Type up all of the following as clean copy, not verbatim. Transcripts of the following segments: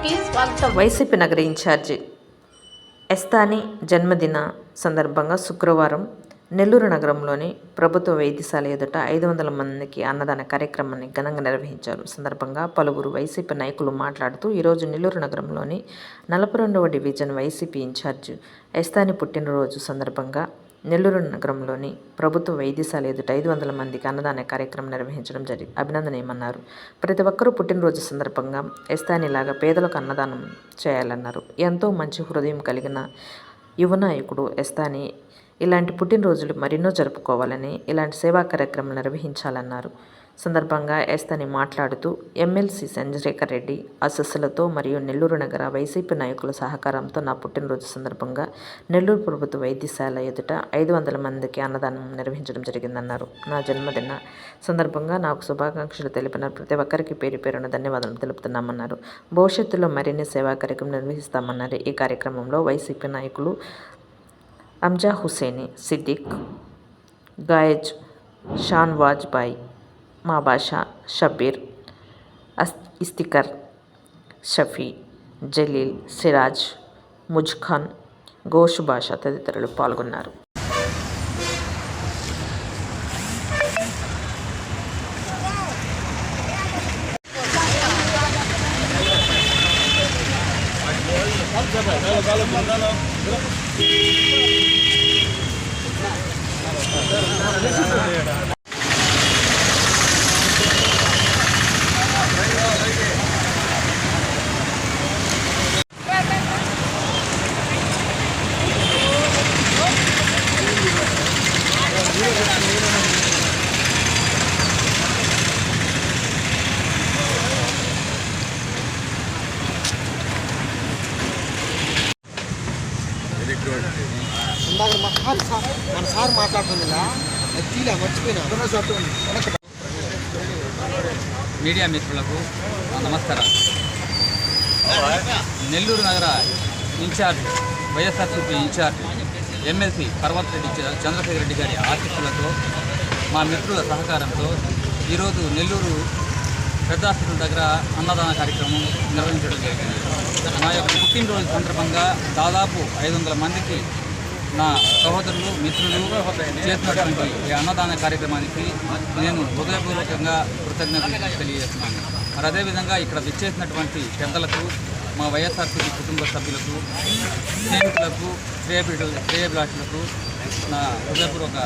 కి స్వాగతం. వైసీపీ నగర ఇన్ఛార్జి ఎస్తాని జన్మదిన సందర్భంగా శుక్రవారం నెల్లూరు నగరంలోని ప్రభుత్వ వైద్యశాల ఎదుట 500 మందికి అన్నదాన కార్యక్రమాన్ని ఘనంగా నిర్వహించారు. సందర్భంగా పలువురు వైసీపీ నాయకులు మాట్లాడుతూ ఈరోజు నెల్లూరు నగరంలోని 42వ డివిజన్ వైసీపీ ఇన్ఛార్జి ఎస్తాని పుట్టినరోజు సందర్భంగా నెల్లూరు నగరంలోని ప్రభుత్వ వైద్యశాల ఎదుట 500 మందికి అన్నదాన కార్యక్రమం నిర్వహించడం అభినందనీయమన్నారు. ప్రతి ఒక్కరూ పుట్టినరోజు సందర్భంగా ఎస్తానిలాగా పేదలకు అన్నదానం చేయాలన్నారు. ఎంతో మంచి హృదయం కలిగిన యువ నాయకుడు ఎస్తాని ఇలాంటి పుట్టినరోజులు మరెన్నో జరుపుకోవాలని, ఇలాంటి సేవా కార్యక్రమాలు నిర్వహించాలన్నారు. సందర్భంగా ఎస్తాని మాట్లాడుతూ ఎమ్మెల్సీ చంద్రశేఖర్ రెడ్డి ఆశీస్సులతో మరియు నెల్లూరు నగర వైసీపీ నాయకుల సహకారంతో నా పుట్టినరోజు సందర్భంగా నెల్లూరు ప్రభుత్వ వైద్యశాల ఎదుట 500 మందికి అన్నదానం నిర్వహించడం జరిగిందన్నారు. నా జన్మదిన సందర్భంగా నాకు శుభాకాంక్షలు తెలిపిన ప్రతి ఒక్కరికి పేరు పేరున ధన్యవాదాలు తెలుపుతున్నామన్నారు. భవిష్యత్తులో మరిన్ని సేవా కార్యక్రమం నిర్వహిస్తామన్నారు. ఈ కార్యక్రమంలో వైసీపీ నాయకులు అంజా హుసేని, సిద్దిక్, గాయజ్, షాన్ వాజ్బాయ్, మా బాషా, షబీర్, ఇస్తికర్, షఫీ, జలీల్, సిరాజ్, ముజ్ఖాన్, గోష్ బాషా తదితరులు పాల్గొన్నారు. ఇందాక మన సార్ మాట్లాడుతుందా మర్చిపోయినా. మీడియా మిత్రులకు నమస్కారం. నెల్లూరు నగర incharge YSRCP incharge MLC Parvath Reddy Chandrasekhar Reddy గారి ఆశీస్సులతో మా మిత్రుల సహకారంతో ఈరోజు నెల్లూరు పెద్ద హాస్పిటల్ దగ్గర అన్నదాన కార్యక్రమం నిర్వహించడం జరిగింది. నా యొక్క పుట్టినరోజు సందర్భంగా దాదాపు 500 మందికి నా సహోదరులు, మిత్రులు చేసినటువంటి ఈ అన్నదాన కార్యక్రమానికి నేను హృదయపూర్వకంగా కృతజ్ఞతలు తెలియజేస్తున్నాను. మరి అదేవిధంగా ఇక్కడ విచ్చేసినటువంటి పెద్దలకు, మా వైఎస్ఆర్సీపీ కుటుంబ సభ్యులకు, స్నేహితులకు, శ్రేయభిలాషులకు నా హృదయపూర్వక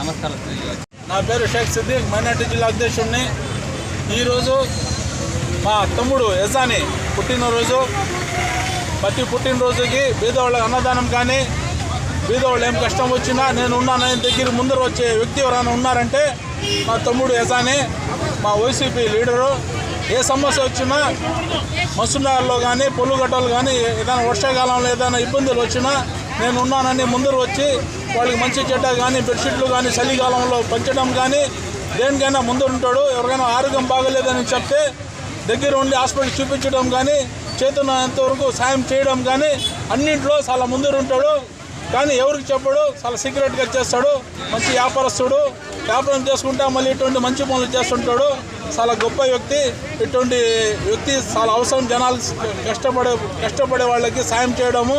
నమస్కారాలు తెలియజేస్తున్నాను. నా పేరు షేక్ సిద్దిక్, మైనార్టీ జిల్లా అధ్యక్షుడిని. ఈరోజు మా తమ్ముడు ఎజాని పుట్టినరోజు. ప్రతి పుట్టినరోజుకి బీదవాళ్ళకి అన్నదానం కానీ, బీదవాళ్ళు ఏం కష్టం వచ్చినా నేను ఉన్నానని దగ్గర ముందర వచ్చే వ్యక్తి ఎవరైనా ఉన్నారంటే మా తమ్ముడు ఎజాని, మా వైసీపీ లీడరు. ఏ సమస్య వచ్చినా మసూనాల్లో కానీ, పొల్లుగడ్డలు కానీ, ఏదైనా వర్షాకాలంలో ఏదైనా ఇబ్బందులు వచ్చినా నేను ఉన్నానని ముందర వచ్చి వాళ్ళకి మంచి చెడ్డ కానీ, బెడ్షీట్లు కానీ చలికాలంలో పంచడం కానీ దేనికైనా ముందర ఉంటాడు. ఎవరికైనా ఆరోగ్యం బాగలేదని చెప్తే దగ్గర ఉండి హాస్పిటల్ చూపించడం కానీ, చేతున్నంతవరకు సాయం చేయడం కానీ అన్నింటిలో చాలా ముందర ఉంటాడు. కానీ ఎవరికి చెప్పడు, చాలా సీక్రెట్గా చేస్తాడు. మంచి వ్యాపారస్తుడు, వ్యాపారం చేసుకుంటా మళ్ళీ ఇటువంటి మంచి పనులు చేస్తుంటాడు. చాలా గొప్ప వ్యక్తి. ఇటువంటి వ్యక్తి చాలా అవసరం. జనాలు కష్టపడే వాళ్ళకి సాయం చేయడము,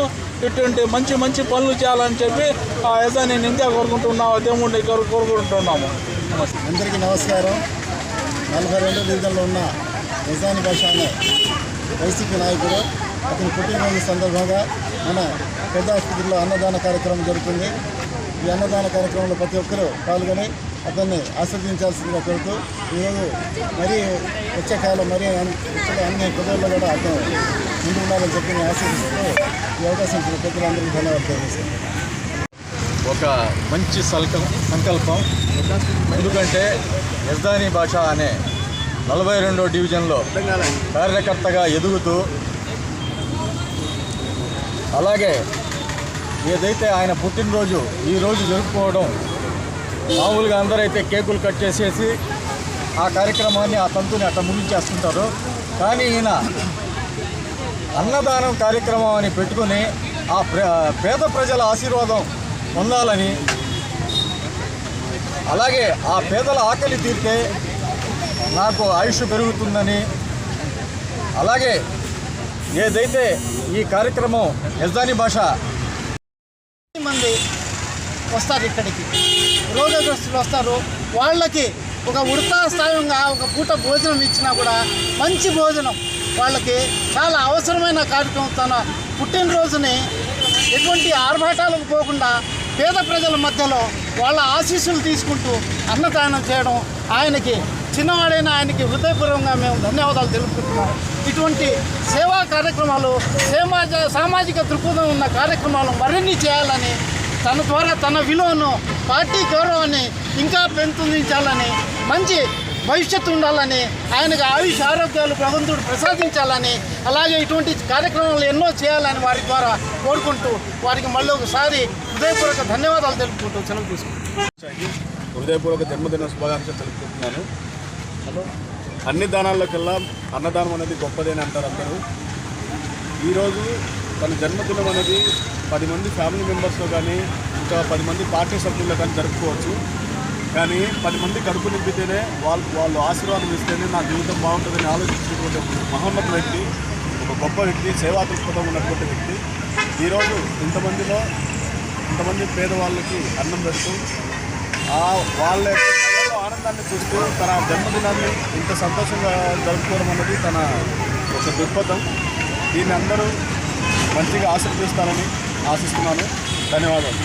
ఇటువంటి మంచి మంచి పనులు చేయాలని చెప్పి ఆ యజాని నేను ఇంకా కోరుకుంటున్నాము, దేవుడిని కోరుకుంటున్నాము. అందరికీ నమస్కారం. 42వ డివిజన్లో ఉన్న ఎజాని బాషా అనే వైసీపీ నాయకుడు, అతని పుట్టినరోజు సందర్భంగా మన పెద్ద ఆసుపత్రిలో అన్నదాన కార్యక్రమం జరుగుతుంది. ఈ అన్నదాన కార్యక్రమంలో ప్రతి ఒక్కరూ పాల్గొని అతన్ని ఆస్వాదించాల్సిందిగా కోరుతూ ఈరోజు మరీ వచ్చేకాలం అన్ని ప్రజల్లో కూడా అతను ముందు ఉండాలని చెప్పి నేను ఆశీర్వదిస్తూ ఈ అవకాశం ఇచ్చిన పెద్దలందరికీ ధన్యవాదాలు తెలియజేస్తాను. ఒక మంచి సంకల్పం. ఎందుకంటే ఎజాని బాషా అనే 42వ డివిజన్లో కార్యకర్తగా ఎదుగుతూ, అలాగే ఏదైతే ఆయన పుట్టినరోజు ఈరోజు జరుపుకోవడం, మామూలుగా అందరైతే కేకులు కట్ చేసేసి ఆ కార్యక్రమాన్ని, ఆ తంతుని అట్లా ముగించేస్తుంటారు. కానీ ఈయన అన్నదానం కార్యక్రమం అని పెట్టుకుని ఆ పేద ప్రజల ఆశీర్వాదం పొందాలని, అలాగే ఆ పేదల ఆకలి తీరితే నాకు ఆయుష్ పెరుగుతుందని, అలాగే ఏదైతే ఈ కార్యక్రమం యజాని భాష మంది వస్తారు ఇక్కడికి, రోగగ్రస్తులు వస్తారు. వాళ్ళకి ఒక ఉడతాస్థాయంగా ఒక పూట భోజనం ఇచ్చినా కూడా మంచి భోజనం వాళ్ళకి చాలా అవసరమైన కార్యక్రమం. తన పుట్టినరోజుని ఎటువంటి ఆర్భాటాలకు పోకుండా పేద ప్రజల మధ్యలో వాళ్ళ ఆశీస్సులు తీసుకుంటూ అన్నదానం చేయడం, ఆయనకి చిన్నవాడైన ఆయనకి హృదయపూర్వకంగా మేము ధన్యవాదాలు తెలుపుకుంటున్నాం. ఇటువంటి సేవా కార్యక్రమాలు, సామాజిక దృక్పథం ఉన్న కార్యక్రమాలు మరిన్ని చేయాలని, తన ద్వారా తన విలువను, పార్టీ గౌరవాన్ని ఇంకా పెంపొందించాలని, మంచి భవిష్యత్తు ఉండాలని, ఆయనకు ఆయుష్ ఆరోగ్యాలు భగవంతుడు ప్రసాదించాలని, అలాగే ఇటువంటి కార్యక్రమాలు ఎన్నో చేయాలని వారి ద్వారా కోరుకుంటూ వారికి మళ్ళీ ఒకసారి హృదయపూర్వక ధన్యవాదాలు తెలుపుకుంటూ సెలవు తీసుకుంటాం. హృదయపూర్వక జన్మదిన శుభాకాంక్షలు తెలుపుకుంటున్నాను. అన్ని దానాల్లోకెల్లా అన్నదానం అనేది గొప్పదేని అంటారు అందరూ. ఈరోజు తన జన్మదినం అనేది 10 మంది ఫ్యామిలీ మెంబర్స్లో కానీ ఇంకా 10 మంది పార్టీ సభ్యుల్లో కానీ జరుపుకోవచ్చు. కానీ 10 మంది కడుపు నింపితేనే వాళ్ళు ఆశీర్వాదం ఇస్తేనే నా జీవితం బాగుంటుందని ఆలోచించినటువంటి మహోన్నత వ్యక్తి, ఒక గొప్ప వ్యక్తి, సేవా దృక్పథం ఉన్నటువంటి వ్యక్తి. ఈరోజు ఇంతమంది పేదవాళ్ళకి అన్నం పెడుతూ వాళ్ళ ఆనందాన్ని చూస్తూ తన జన్మదినాన్ని ఇంత సంతోషంగా జరుపుకోవడం అనేది తన ఒక దృక్పథం. దీన్ని అందరూ మంచిగా ఆశీర్వదిస్తారని ఆశిస్తున్నాను. ధన్యవాదాలు.